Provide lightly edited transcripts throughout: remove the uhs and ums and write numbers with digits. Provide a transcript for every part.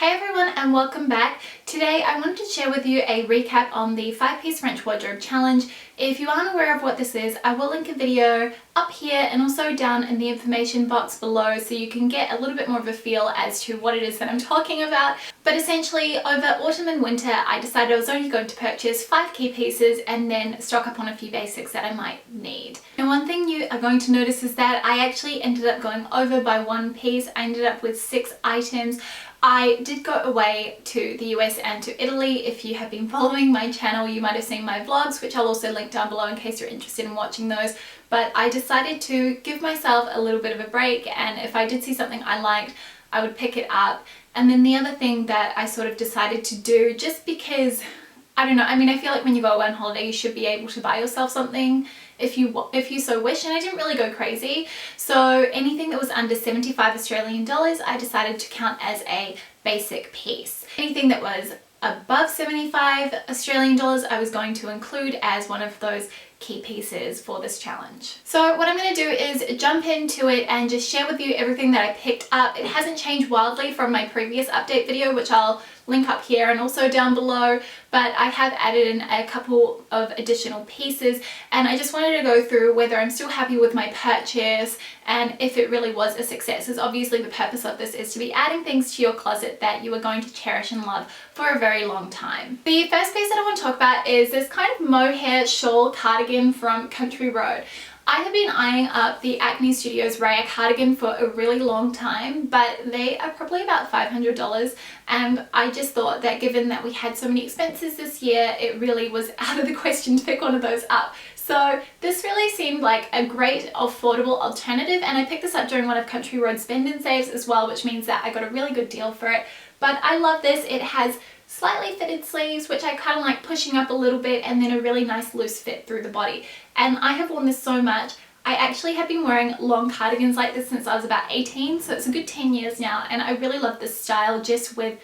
Hey everyone and welcome back. Today I wanted to share with you a recap on the 5-piece French wardrobe challenge. If you aren't aware of what this is, I will link a video up here and also down in the information box below so you can get a little bit more of a feel as to what it is that I'm talking about. But essentially over autumn and winter I decided I was only going to purchase 5 key pieces and then stock up on a few basics that I might need. And one thing you are going to notice is that I actually ended up going over by 1 piece. I ended up with 6 items. I did go away to the US and to Italy. If you have been following my channel, you might have seen my vlogs, which I'll also link down below in case you're interested in watching those. But I decided to give myself a little bit of a break, and if I did see something I liked, I would pick it up. And then the other thing that I sort of decided to do, just because, I don't know, I mean, I feel like when you go away on holiday, you should be able to buy yourself something if you so wish, and I didn't really go crazy. So anything that was under 75 Australian dollars, I decided to count as a basic piece. Anything that was above 75 Australian dollars, I was going to include as one of those key pieces for this challenge. So what I'm going to do is jump into it and just share with you everything that I picked up. It hasn't changed wildly from my previous update video, which I'll link up here and also down below, but I have added in a couple of additional pieces, and I just wanted to go through whether I'm still happy with my purchase and if it really was a success, as obviously the purpose of this is to be adding things to your closet that you are going to cherish and love for a very long time. The first piece that I want to talk about is this kind of mohair shawl cardigan from Country Road. I have been eyeing up the Acne Studios Raya cardigan for a really long time, but they are probably about $500, and I just thought that given that we had so many expenses this year, it really was out of the question to pick one of those up. So this really seemed like a great affordable alternative, and I picked this up during one of Country Road's spend and saves as well, which means that I got a really good deal for it. But I love this. It has slightly fitted sleeves, which I kind of like pushing up a little bit, and then a really nice loose fit through the body. And I have worn this so much. I actually have been wearing long cardigans like this since I was about 18, so it's a good 10 years now, and I really love this style just with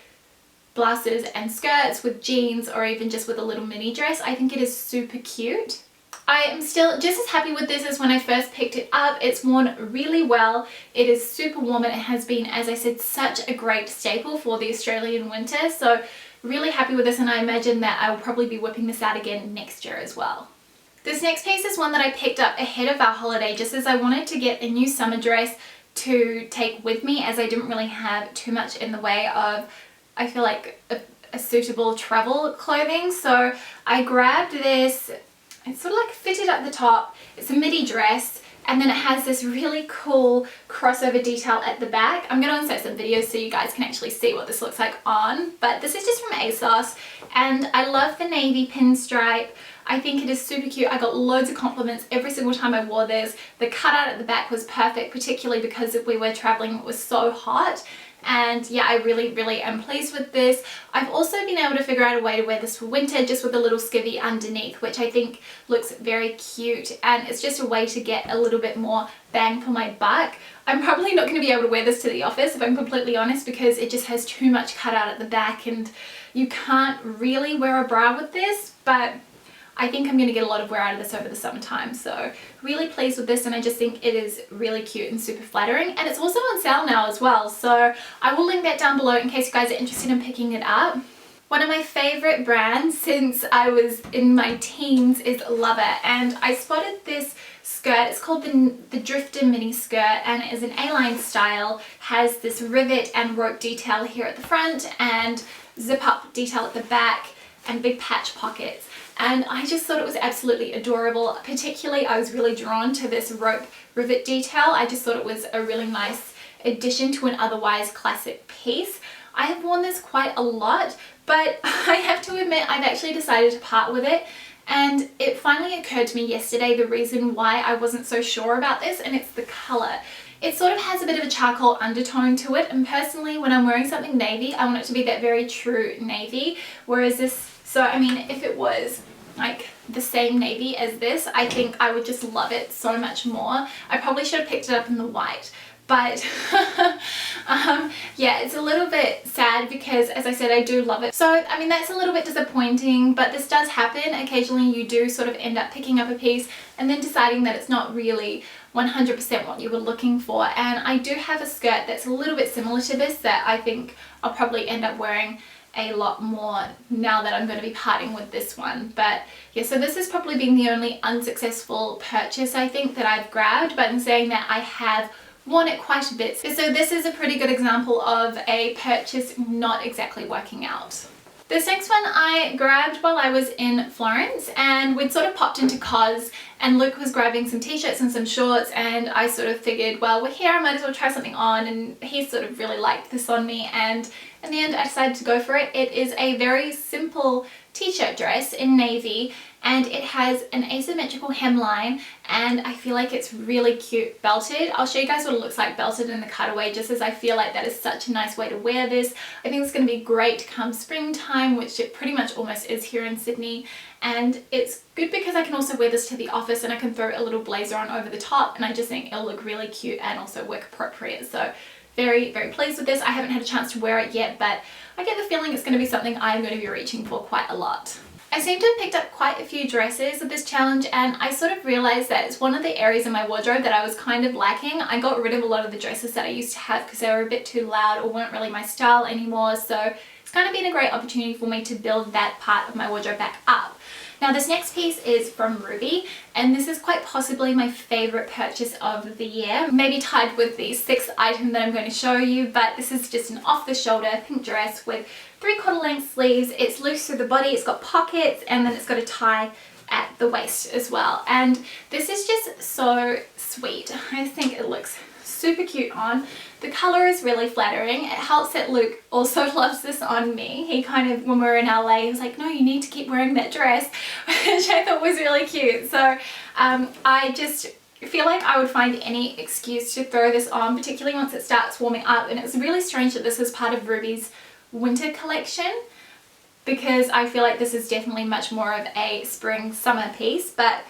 blouses and skirts, with jeans, or even just with a little mini dress. I think it is super cute. I am still just as happy with this as when I first picked it up. It's worn really well. It is super warm, and it has been, as I said, such a great staple for the Australian winter. So really happy with this, and I imagine that I will probably be whipping this out again next year as well. This next piece is one that I picked up ahead of our holiday, just as I wanted to get a new summer dress to take with me, as I didn't really have too much in the way of, I feel like, a suitable travel clothing. So I grabbed this. It's sort of like fitted at the top. It's a midi dress, and then it has this really cool crossover detail at the back. I'm going to insert some videos so you guys can actually see what this looks like on, but this is just from Asos, and I love the navy pinstripe. I think it is super cute. I got loads of compliments every single time I wore this. The cutout at the back was perfect, particularly because if we were traveling, it was so hot. And yeah, I really am pleased with this. I've also been able to figure out a way to wear this for winter, just with a little skivvy underneath, which I think looks very cute, and it's just a way to get a little bit more bang for my buck. I'm probably not going to be able to wear this to the office, if I'm completely honest, because it just has too much cutout at the back, and you can't really wear a bra with this, but I think I'm going to get a lot of wear out of this over the summertime. So really pleased with this, and I just think it is really cute and super flattering, and it's also on sale now as well, so I will link that down below in case you guys are interested in picking it up. One of my favorite brands since I was in my teens is Lover, and I spotted this skirt. It's called the Drifter mini skirt, and it is an A-line style, has this rivet and rope detail here at the front and zip up detail at the back and big patch pockets. And I just thought it was absolutely adorable. Particularly, I was really drawn to this rope rivet detail. I just thought it was a really nice addition to an otherwise classic piece. I have worn this quite a lot, but I have to admit I've actually decided to part with it. And it finally occurred to me yesterday the reason why I wasn't so sure about this, and it's the colour. It sort of has a bit of a charcoal undertone to it, and personally when I'm wearing something navy, I want it to be that very true navy, whereas this, so I mean, if it was like the same navy as this, I think I would just love it so much more. I probably should have picked it up in the white, but yeah, it's a little bit sad because, as I said, I do love it. So I mean, that's a little bit disappointing, but this does happen. Occasionally you do sort of end up picking up a piece and then deciding that it's not really 100% what you were looking for. And I do have a skirt that's a little bit similar to this that I think I'll probably end up wearing a lot more now that I'm going to be parting with this one. But yeah, so this has probably been the only unsuccessful purchase I think that I've grabbed, but in saying that, I have worn it quite a bit. So this is a pretty good example of a purchase not exactly working out. This next one I grabbed while I was in Florence, and we'd sort of popped into Cos and Luke was grabbing some t-shirts and some shorts, and I sort of figured, well, we're here, I might as well try something on, and he sort of really liked this on me, and in the end I decided to go for it. It is a very simple t-shirt dress in navy, and it has an asymmetrical hemline, and I feel like it's really cute belted. I'll show you guys what it looks like belted in the cutaway, just as I feel like that is such a nice way to wear this. I think it's going to be great come springtime, which it pretty much almost is here in Sydney, and it's good because I can also wear this to the office and I can throw a little blazer on over the top, and I just think it'll look really cute and also work appropriate. So very, very pleased with this. I haven't had a chance to wear it yet, but I get the feeling it's going to be something I'm going to be reaching for quite a lot. I seem to have picked up quite a few dresses with this challenge, and I sort of realized that it's one of the areas in my wardrobe that I was kind of lacking. I got rid of a lot of the dresses that I used to have because they were a bit too loud or weren't really my style anymore, so it's kind of been a great opportunity for me to build that part of my wardrobe back up. Now this next piece is from Ruby, and this is quite possibly my favorite purchase of the year, maybe tied with the sixth item that I'm going to show you, but this is just an off-the-shoulder pink dress with 3/4 length sleeves. It's loose through the body, it's got pockets, and then it's got a tie at the waist as well. And this is just so sweet. I think it looks super cute on. The color is really flattering. It helps that Luke also loves this on me. He kind of, when we were in LA, he was like, no, you need to keep wearing that dress, which I thought was really cute. So I just feel like I would find any excuse to throw this on, particularly once it starts warming up. And it's really strange that this is part of Ruby's winter collection, because I feel like this is definitely much more of a spring summer piece. But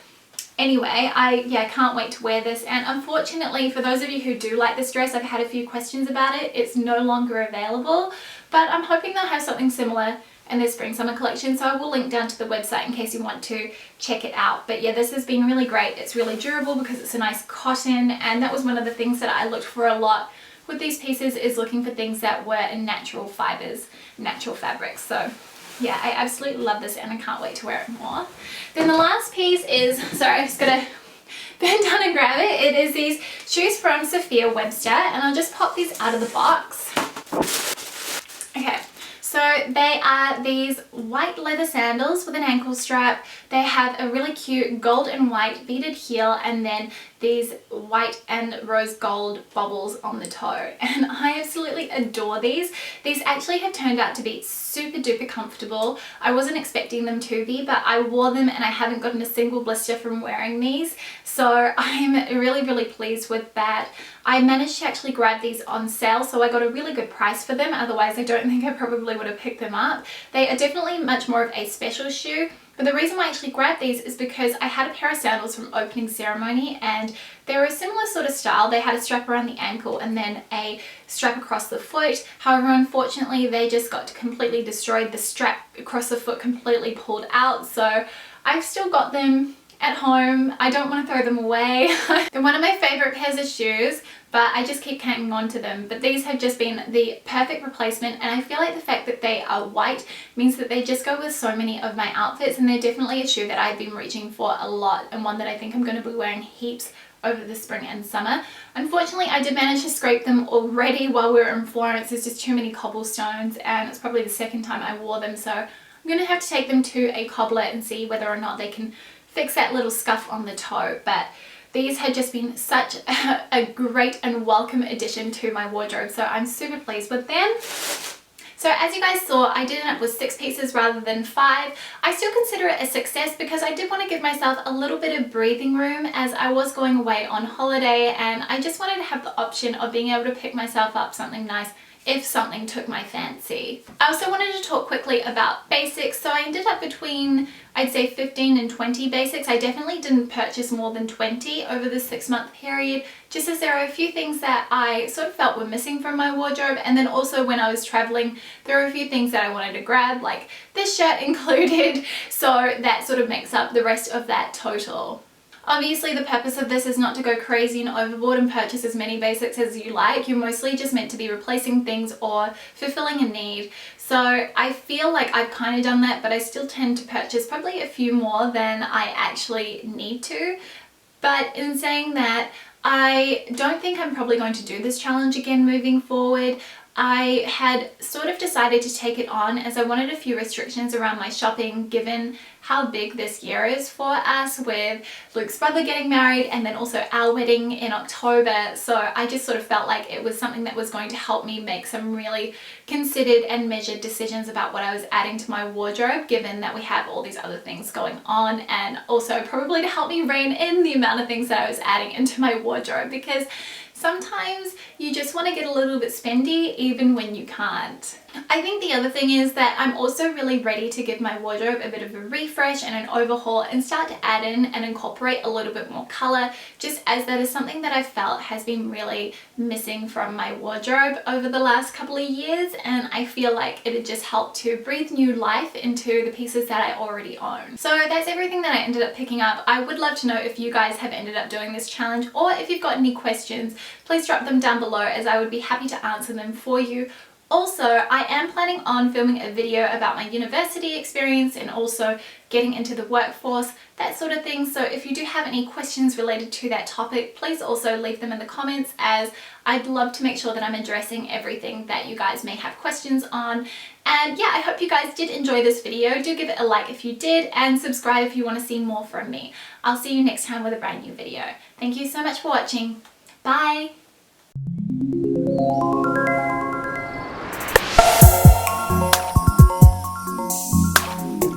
anyway, I can't wait to wear this, and unfortunately for those of you who do like this dress, I've had a few questions about it. It's no longer available, but I'm hoping they'll have something similar in their spring summer collection, so I will link down to the website in case you want to check it out. But yeah, this has been really great. It's really durable because it's a nice cotton, and that was one of the things that I looked for a lot with these pieces, is looking for things that were in natural fibers, natural fabrics. So yeah, I absolutely love this and I can't wait to wear it more. Then the last piece is, sorry, I just gotta bend down and grab it. It is these shoes from Sophia Webster, and I'll just pop these out of the box. Okay, so they are these white leather sandals with an ankle strap. They have a really cute gold and white beaded heel, and then these white and rose gold bobbles on the toe, and I absolutely adore these. These actually have turned out to be super duper comfortable. I wasn't expecting them to be, but I wore them and I haven't gotten a single blister from wearing these, so I'm really, really pleased with that. I managed to actually grab these on sale, so I got a really good price for them. Otherwise I don't think I probably would have picked them up. They are definitely much more of a special shoe. But the reason why I actually grabbed these is because I had a pair of sandals from opening ceremony, and they were a similar sort of style. They had a strap around the ankle and then a strap across the foot. However, unfortunately, they just got completely destroyed. The strap across the foot completely pulled out. So I've still got them at home. I don't want to throw them away. They're one of my favorite pairs of shoes, but I just keep hanging on to them. But these have just been the perfect replacement, and I feel like the fact that they are white means that they just go with so many of my outfits, and they're definitely a shoe that I've been reaching for a lot, and one that I think I'm going to be wearing heaps over the spring and summer. Unfortunately, I did manage to scrape them already while we were in Florence. There's just too many cobblestones, and it's probably the second time I wore them, so I'm going to have to take them to a cobbler and see whether or not they can fix that little scuff on the toe. But these had just been such a great and welcome addition to my wardrobe, so I'm super pleased with them. So as you guys saw, I did end up with 6 pieces rather than 5. I still consider it a success because I did want to give myself a little bit of breathing room as I was going away on holiday, and I just wanted to have the option of being able to pick myself up something nice if something took my fancy. I also wanted to talk quickly about basics. So I ended up between, I'd say 15 and 20 basics. I definitely didn't purchase more than 20 over the 6-month period, just as there are a few things that I sort of felt were missing from my wardrobe. And then also when I was traveling, there were a few things that I wanted to grab, like this shirt included. So that sort of makes up the rest of that total. Obviously the purpose of this is not to go crazy and overboard and purchase as many basics as you like. You're mostly just meant to be replacing things or fulfilling a need. So I feel like I've kind of done that, but I still tend to purchase probably a few more than I actually need to. But in saying that, I don't think I'm probably going to do this challenge again moving forward. I had sort of decided to take it on as I wanted a few restrictions around my shopping given how big this year is for us, with Luke's brother getting married and then also our wedding in October. So I just sort of felt like it was something that was going to help me make some really considered and measured decisions about what I was adding to my wardrobe, given that we have all these other things going on, and also probably to help me rein in the amount of things that I was adding into my wardrobe, because sometimes you just want to get a little bit spendy even when you can't. I think the other thing is that I'm also really ready to give my wardrobe a bit of a refresh and an overhaul and start to add in and incorporate a little bit more color, just as that is something that I felt has been really missing from my wardrobe over the last couple of years, and I feel like it had just helped to breathe new life into the pieces that I already own. So that's everything that I ended up picking up. I would love to know if you guys have ended up doing this challenge, or if you've got any questions, please drop them down below as I would be happy to answer them for you. Also, I am planning on filming a video about my university experience and also getting into the workforce, that sort of thing. So if you do have any questions related to that topic, please also leave them in the comments, as I'd love to make sure that I'm addressing everything that you guys may have questions on. And yeah, I hope you guys did enjoy this video. Do give it a like if you did, and subscribe if you want to see more from me. I'll see you next time with a brand new video. Thank you so much for watching. Bye!